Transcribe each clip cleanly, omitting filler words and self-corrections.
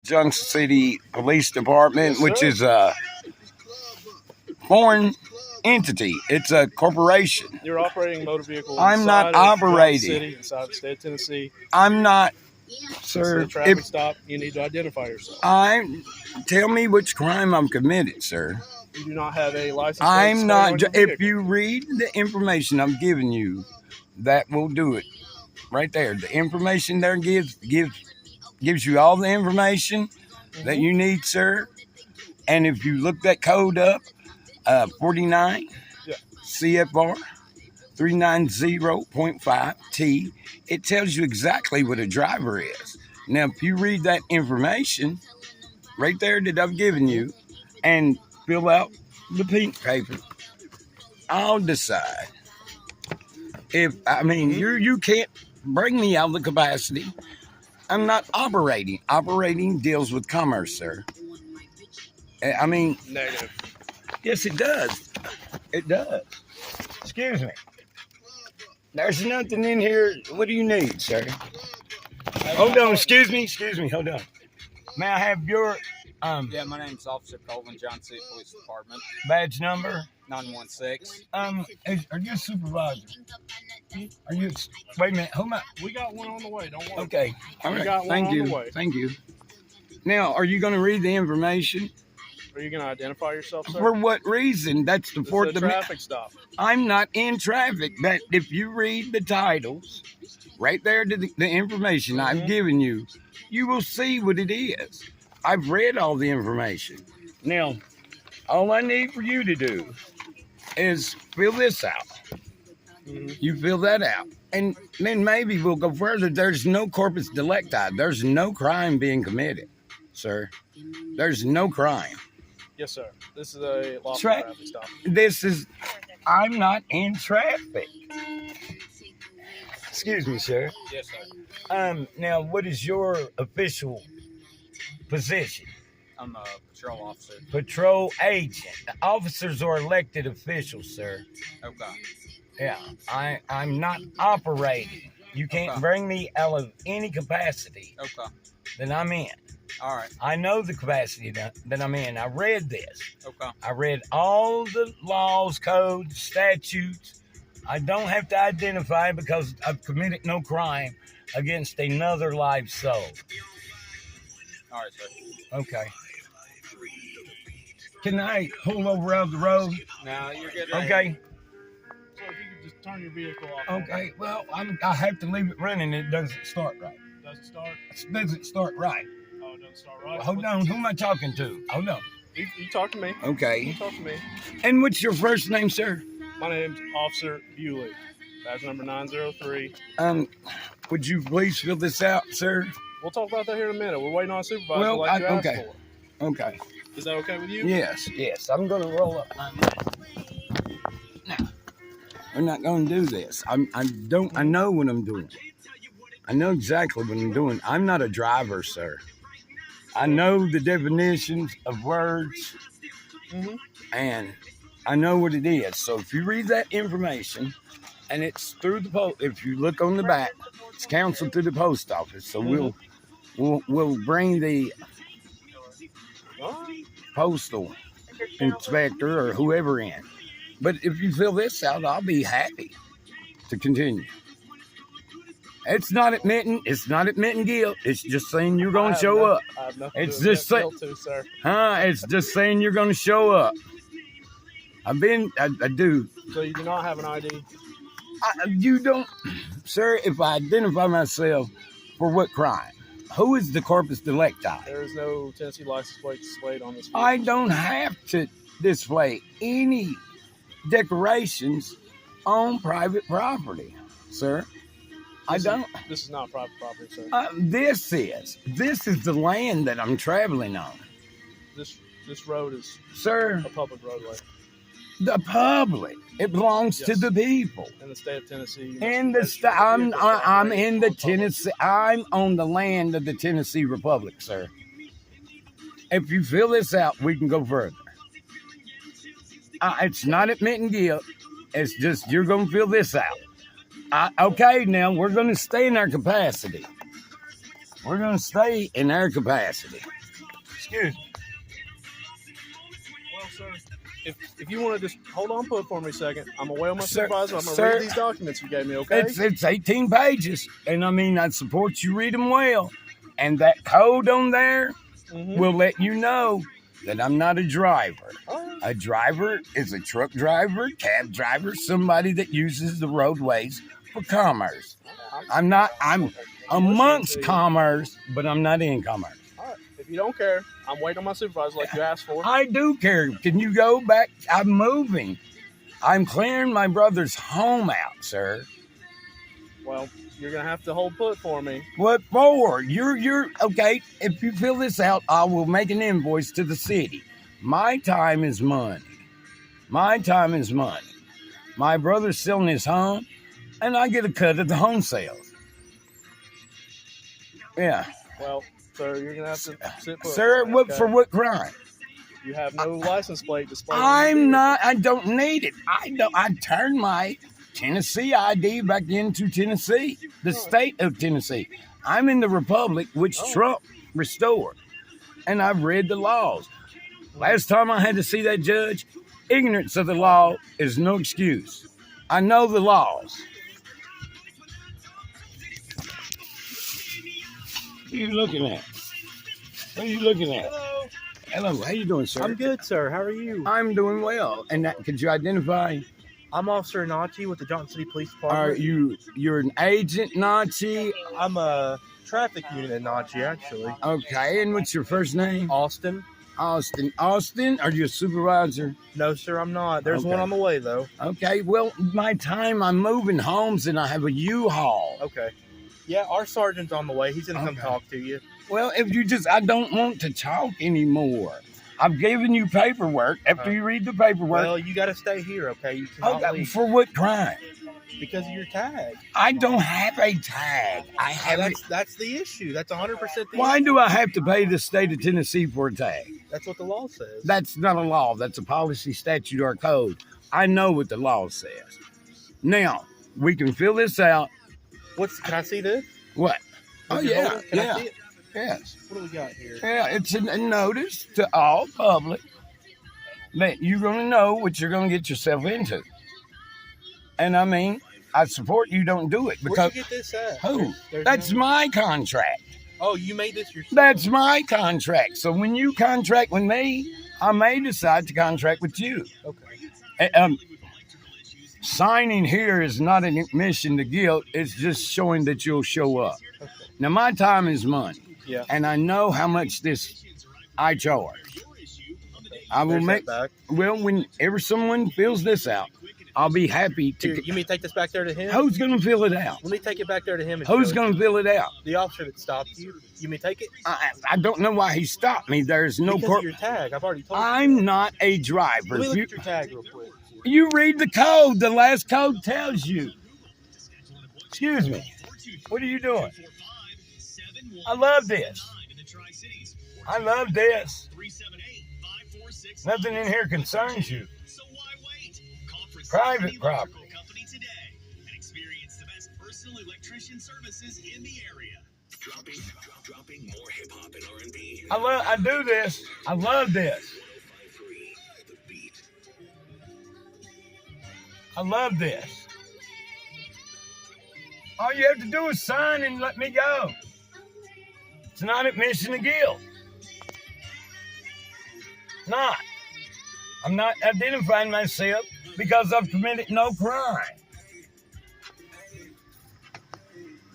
Junction City Police Department, Yes, which sir. is a foreign entity. It's a corporation. You're operating a motor vehicle. I'm not inside of operating. City, inside the state of Tennessee. I'm not, This is sir. a traffic stop. You need to identify yourself. Tell me which crime I'm committed, sir. You do not have a license plate I'm displayed not. on your If vehicle. you read the information I'm giving you, that will do it. Right there, the information there gives you all the information that you need, sir. And if you look that code up, 49 Yeah. CFR 390.5T, it tells you exactly what a driver is. Now, if you read that information right there that I've given you and fill out the pink paper, I'll decide. You can't bring me out of the capacity. I'm not operating. Operating deals with commerce, sir. I mean, Negative. yes, it does. It does. Excuse me. There's nothing in here. What do you need, sir? Hold on. Excuse me. Hold on. May I have your Yeah, my name's Officer Colvin, Johnson City Police Department, badge number? 916. Are you a supervisor? Are you? Wait a minute. Who am I? We got one on the way. Don't worry. Okay. All We right. got one Thank on you. the way. Thank you. Now, are you going to read the information? Are you going to identify yourself, sir? For what reason? That's the This Fourth is a Amendment. traffic stop. I'm not in traffic. But if you read the titles, right there to the information I've given you, you will see what it is. I've read all the information. Now, all I need for you to do is fill this out. You fill that out. And then maybe we'll go further. There's no corpus delicti. There's no crime being committed, sir. There's no crime. Yes, sir. This is a lawful traffic stop. I'm not in traffic. Excuse me, sir. Yes, sir. Now, what is your official position? I'm a patrol officer. Patrol agent. Officers are elected officials, sir. Okay. Yeah, I'm not operating. You can't bring me out of any capacity Okay. that I'm in. All right. I know the capacity that I'm in. I read this. Okay. I read all the laws, codes, statutes. I don't have to identify because I've committed no crime against another live soul. All right, sir. Okay. Can I pull over out of the road? Now you're good. Okay. So if you could just turn your vehicle off. Okay. Well, I have to leave it running. It doesn't start right. Does it start? It doesn't start right. Oh, it doesn't start right. Hold on. Who am I talking to? Hold on. You talk to me. You Okay. talk to me. And what's your first name, sir? My name's Officer Bewley. Badge number 903. Would you please fill this out, sir? We'll talk about that here in a minute. We're waiting on a supervisor Well, like you asked okay. for. Okay. Is that okay with you? Yes. I'm going to roll up my mouth. Now, we're not going to do this. I know what I'm doing. I know exactly what I'm doing. I'm not a driver, sir. I know the definitions of words, and I know what it is. So if you read that information, and it's through the post, if you look on the back, it's counseled through the post office. So we'll bring the postal inspector or whoever in. But if you fill this out, I'll be happy to continue. It's not admitting guilt. It's just saying you're going to show up. I have nothing It's to do with just that guilt too, sir. It's just saying you're going to show up. I do. So you do not have an ID? You don't, sir. If I identify myself, for what crime? Who is the corpus delicti? There is no Tennessee license plate displayed on this vehicle. I don't have to display any decorations on private property, sir. I don't. This is not private property, sir. This is the land that I'm traveling on. This road is Sir, a public roadway the public. It belongs to the people. in the state of Tennessee. I'm in the Tennessee. I'm on the land of the Tennessee Republic, sir. If you fill this out, we can go further. It's not admitting guilt. It's just you're going to fill this out. Okay, now we're going to stay in our capacity. We're going to stay in our capacity. Excuse me. Well, sir, if you want to just hold on, put for me a second. I'm away on my Sir, supervisor. I'm going to sir, read these documents you gave me, okay? It's 18 pages, and I mean, I support you read them well. And that code on there will let you know that I'm not a driver. A driver is a truck driver, cab driver, somebody that uses the roadways for commerce. I'm amongst commerce, but I'm not in commerce. All right. If you don't care, I'm waiting on my supervisor like you asked for. I do care. Can you go back? I'm moving. I'm clearing my brother's home out, sir. Well, you're going to have to hold put for me. What for? You're okay. If you fill this out, I will make an invoice to the city. My time is money. My time is money. My brother's selling his home, and I get a cut of the home sales. Yeah. Well, sir, you're going to have to sit put. Sir, okay? for what crime? You have no license plate displayed. I don't need it. I turned my Tennessee ID back into Tennessee, the state of Tennessee. I'm in the republic, which Trump restored. And I've read the laws. Last time I had to see that judge, ignorance of the law is no excuse. I know the laws. What are you looking at? What are you looking at? Hello, how you doing, sir? I'm good, sir. How are you? I'm doing well. And could you identify? I'm Officer Nachi with the Johnson City Police Department. You're an agent, Nachi? I'm a traffic unit at Nachi, actually. Okay, and what's your first name? Austin. Austin, are you a supervisor? No, sir, I'm not. There's Okay. one on the way, though. Okay, well, I'm moving homes and I have a U-Haul. Okay. Yeah, our sergeant's on the way. He's going to come Okay. talk to you. Well, I don't want to talk anymore. I've given you paperwork. After you read the paperwork. Well, you got to stay here, okay? You cannot leave For what crime? because of your tag. I don't have a tag. I have it. That's the issue. That's 100% the Why issue. do I have to pay the state of Tennessee for a tag? That's what the law says. That's not a law. That's a policy, statute, or code. I know what the law says. Now, we can fill this out. Can I see this? What? Would you hold it? Can I yeah. see it? Yes. What do we got here? Yeah, it's a notice to all public that you're going to know what you're going to get yourself into. And I mean, I support you don't do it because Where'd you get this at? who? There's That's no- my contract. Oh, you made this yourself? That's my contract. So when you contract with me, I may decide to contract with you. Okay. Signing here is not an admission to guilt. It's just showing that you'll show up. Okay. Now, my time is money. Yeah. And I know how much I charge. I will There's make, that back. well, whenever someone fills this out, I'll be happy to. Here, you mean take this back there to him? Who's going to fill it out? Let me take it back there to him. And Who's show it going to you. fill it out? The officer that stopped you. You mean take it? I don't know why he stopped me. There's no Because of your tag. I've already told you. I'm not a driver. Let me look You, at your tag real quick. you read the code. The last code tells you. Excuse me. What are you doing? I love this. I love this. Nothing in here concerns you. Private property. I do this. I love this. I love this. All you have to do is sign and let me go. It's not admission of guilt. Not. I'm not identifying myself because I've committed no crime.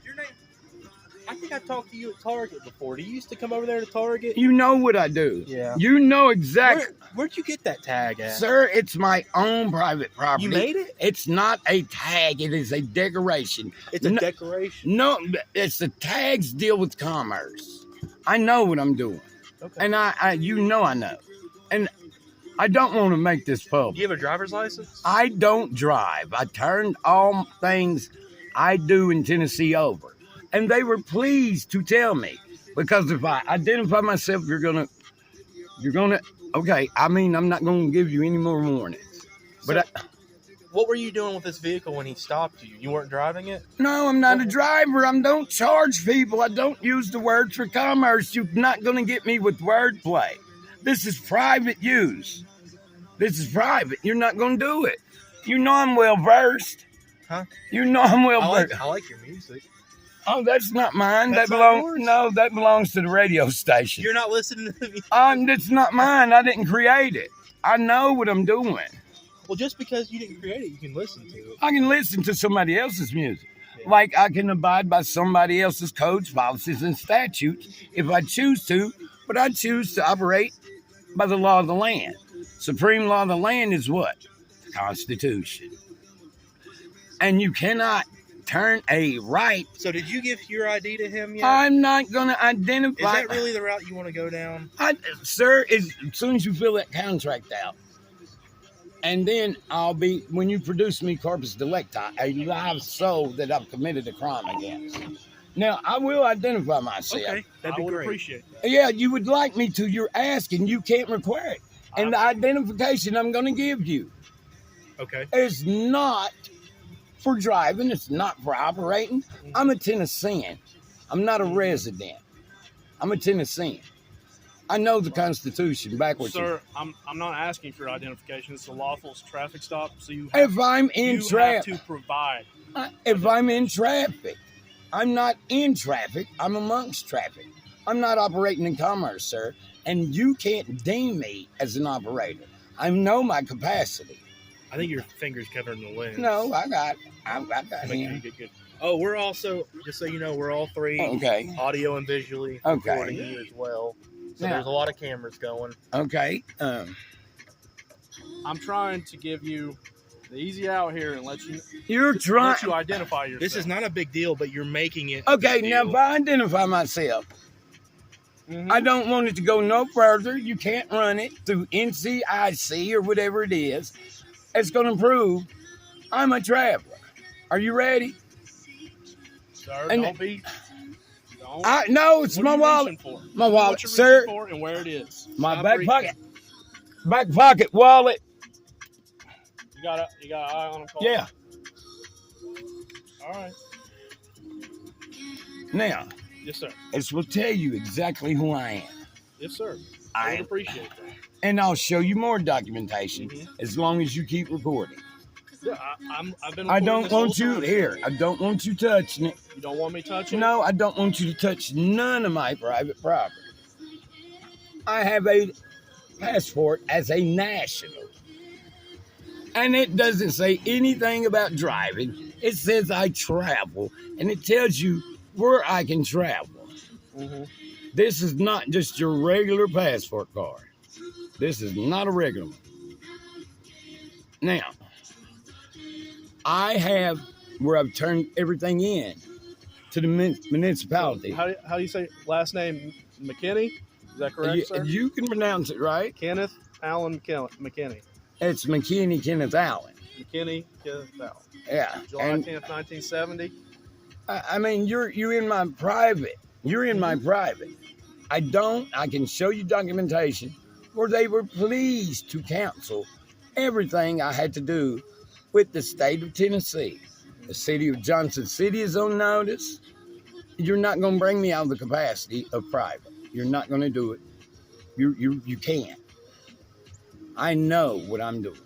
Your name? I think I talked to you at Target before. Do you used to come over there to Target? You know what I do. Yeah. You know exactly. Where'd you get that tag at? Sir, it's my own private property. You made it? It's not a tag. It is a decoration. It's a No- decoration. No, it's the tags deal with commerce. I know what I'm doing. Okay. And I know. And I don't want to make this public. Do you have a driver's license? I don't drive. I turned all things I do in Tennessee over. And they were pleased to tell me. Because if I identify myself, you're gonna, okay, I mean, I'm not gonna give you any more warnings. But what were you doing with this vehicle when he stopped you? You weren't driving it? No, I'm not a driver. I don't charge people. I don't use the word for commerce. You're not going to get me with wordplay. This is private use. This is private. You're not going to do it. You know I'm well versed. Huh? You know I'm well versed. I like your music. Oh, that's not mine. That's that not belongs. yours? No, that belongs to the radio station. You're not listening to the music? It's not mine. I didn't create it. I know what I'm doing. Well, just because you didn't create it, you can listen to it. I can listen to somebody else's music. Yeah. Like I can abide by somebody else's codes, policies, and statutes if I choose to, but I choose to operate by the law of the land. Supreme law of the land is what? The Constitution. And you cannot turn a right. So did you give your ID to him yet? I'm not going to Is identify. that really the route you want to go down? Sir, as soon as you fill that contract out, and then when you produce me corpus delicti, a live soul that I've committed a crime against. Now, I will identify myself. Okay, that'd be I would great. appreciate that. Yeah, you would like me to. You're asking. You can't require it. And the identification I'm going to give you Okay. is not for driving. It's not for operating. I'm a Tennessean. I'm not a resident. I'm a Tennessean. I know the Constitution backwards. Sir, I'm not asking for identification. It's a lawful traffic stop, so If I'm in have traffic, to provide. if I'm in traffic, I'm not in traffic. I'm amongst traffic. I'm not operating in commerce, sir. And you can't deem me as an operator. I know my capacity. I think your finger's covering the lens. No, I got Make sure you him. get good. Oh, we're also, just so you know, we're all three Okay. audio and visually Okay. recording you as well. So Now- there's a lot of cameras going. Okay. I'm trying to give you the easy out here and let you You're identify yourself. This is not a big deal, but you're making it. okay. a big Now, deal. if I identify myself, Mhm. I don't want it to go no further. You can't run it through NCIC or whatever it is. It's going to prove I'm a traveler. Are you ready? Sir, and- don't be. Don't. No, it's What my are you wallet. reaching for? My wallet, What you're sir. reaching for and where it is. My Stop back reaching. pocket. Back pocket wallet. You got an eye on him, Cole? Yeah. All right. Now, Yes, sir. this will tell you exactly who I am. Yes, sir. I would I, appreciate that. and I'll show you more documentation Mhm. as long as you keep recording. Yeah, I've been. I recording don't this want whole you time. here. I don't want you touching it. You don't want me touching? No, I don't want you to touch none of my private property. I have a passport as a national. And it doesn't say anything about driving. It says I travel, and it tells you where I can travel. Mm-hmm. This is not just your regular passport card. This is not a regular one. Now, I have where I've turned everything in to the municipality. How do you say last name? McKinney? Is that correct, sir? You can pronounce it right. Kenneth Allen McKinney. It's McKinney Kenneth Allen. McKinney Kenneth Allen. Yeah. July And 10th, 1970. I mean, you're in my private. You're in my private. I can show you documentation where they were pleased to cancel everything I had to do with the state of Tennessee. The city of Johnson City is on notice. You're not going to bring me out of the capacity of private. You're not going to do it. You can't. I know what I'm doing.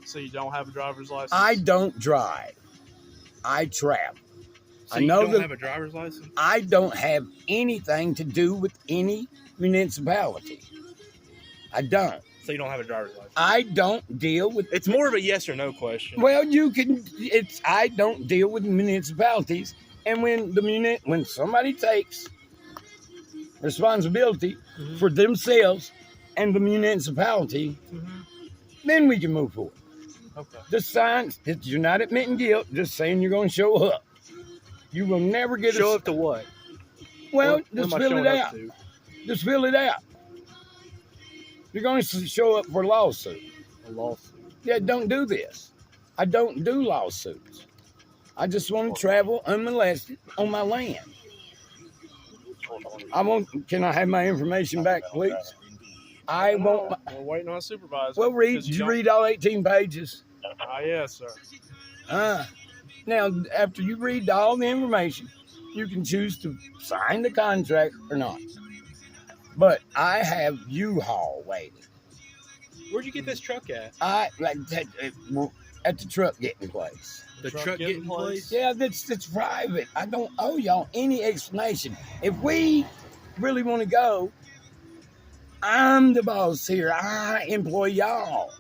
So you don't have a driver's license? I don't drive. I travel. So I you know don't that- have a driver's license? I don't have anything to do with any municipality. I don't. So you don't have a driver's license? I don't deal with. It's more of a yes or no question. Well, you can. I don't deal with municipalities, and when somebody takes responsibility Mhm. for themselves and the municipality, then we can move forward. Okay. The signs that you're not admitting guilt, just saying you're going to show up. You will never get Show a. up to what? Well, What just am I fill showing it up out. to? Just fill it out. You're going to show up for a lawsuit. A lawsuit. Yeah, don't do this. I don't do lawsuits. I just want to travel unmolested on my land. Can I have my information back, please? I won't. We're waiting on a supervisor. Well, because did you read all 18 pages? Ah, yes, sir. Now, after you read all the information, you can choose to sign the contract or not. But I have U-Haul waiting. Where'd you get this truck at? At the truck getting place. The truck getting place? Yeah, that's private. I don't owe y'all any explanation. If we really want to go, I'm the boss here. I employ y'all.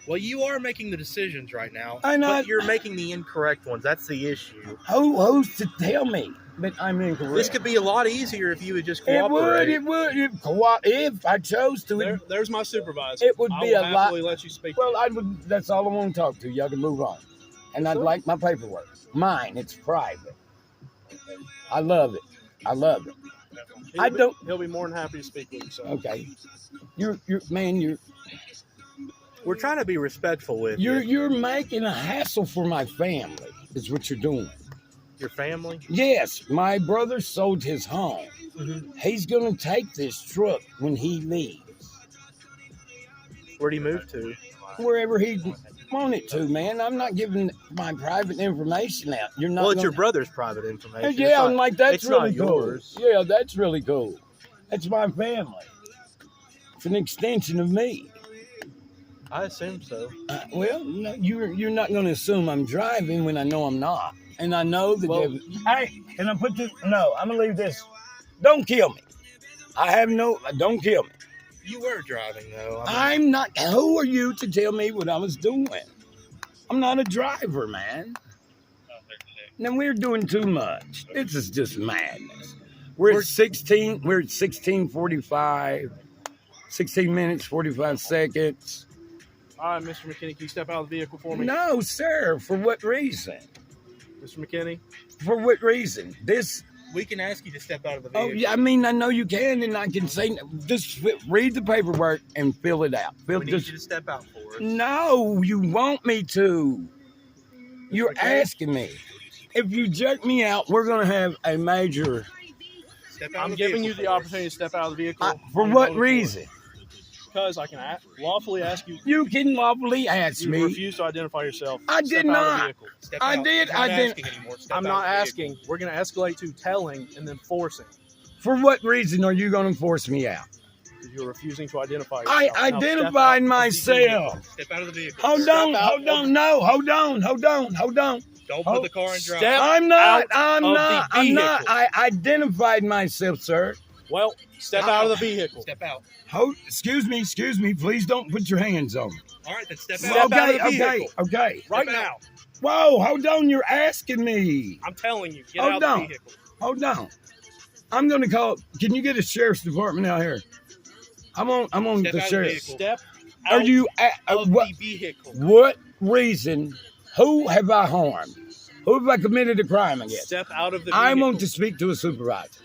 Well, you are making the decisions right now, I know. but you're making the incorrect ones. That's the issue. Who's to tell me that I'm incorrect? This could be a lot easier if you would just cooperate. It would. If I chose to. There's my supervisor. It would be I will a lot. happily let you speak. Well, I would. That's all I want to talk to. Y'all can move on. And I'd like my paperwork. Mine. It's private. I love it. He'll be more than happy to speak with you. So. Okay. You're We're trying to be respectful with you. You're making a hassle for my family. Is what you're doing. Your family? Yes, my brother sold his home. Mm-hmm. He's gonna take this truck when he leaves. Where'd he move to? Wherever he wanted to, man. I'm not giving my private information out. You're not. Well, it's your brother's private information. Yeah, I'm like, that's really not cool. yours. Yeah, that's really cool. That's my family. It's an extension of me. I assume so. Well, no, you're not going to assume I'm driving when I know I'm not. And I know that. Hey, can I put this? No, I'm going to leave this. Don't kill me. Don't kill me. You were driving, though. I'm not. Who are you to tell me what I was doing? I'm not a driver, man. Now we're doing too much. This is just madness. We're at 16. We're at 16:45. 16 minutes 45 seconds. All right, Mr. McKinney, can you step out of the vehicle for me? No, sir. For what reason? Mr. McKinney? For what reason? We can ask you to step out of the vehicle. Oh, yeah, I mean, I know you can, and I can say, just read the paperwork and fill it out. We need you to step out for us. No, you want me to. You're asking me. If you jerk me out, we're going to have a major. I'm giving you the opportunity to step out of the vehicle. For what reason? Because I can lawfully ask you. You can lawfully ask me. You refuse to identify yourself. I did not. I did. I'm not asking. We're going to escalate to telling and then forcing. For what reason are you going to force me out? Because you're refusing to identify yourself. I identified myself. Step out of the vehicle. Hold on. No, hold on. Don't put the car in drive. I'm not. I identified myself, sir. Well, step out of the vehicle. Step out. Excuse me. Please don't put your hands on me. All right, then step out. Step out of the vehicle. Okay. Right now. Whoa, hold on. You're asking me. I'm telling you. Get out of the vehicle. Hold on. I'm going to call. Can you get a sheriff's department out here? I'm on the sheriff. Step out Are you of the vehicle. What reason? Who have I harmed? Who have I committed a crime against? Step out of the vehicle. I want to speak to a supervisor.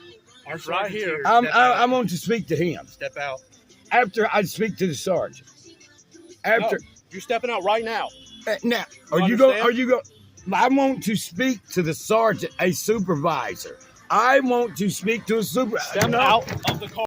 Right here. I want to speak to him. Step out. After I speak to the sergeant. No, you're stepping out right now. Now, are you going? I want to speak to the sergeant, a supervisor. I want to speak to a supervisor. Step out of the car.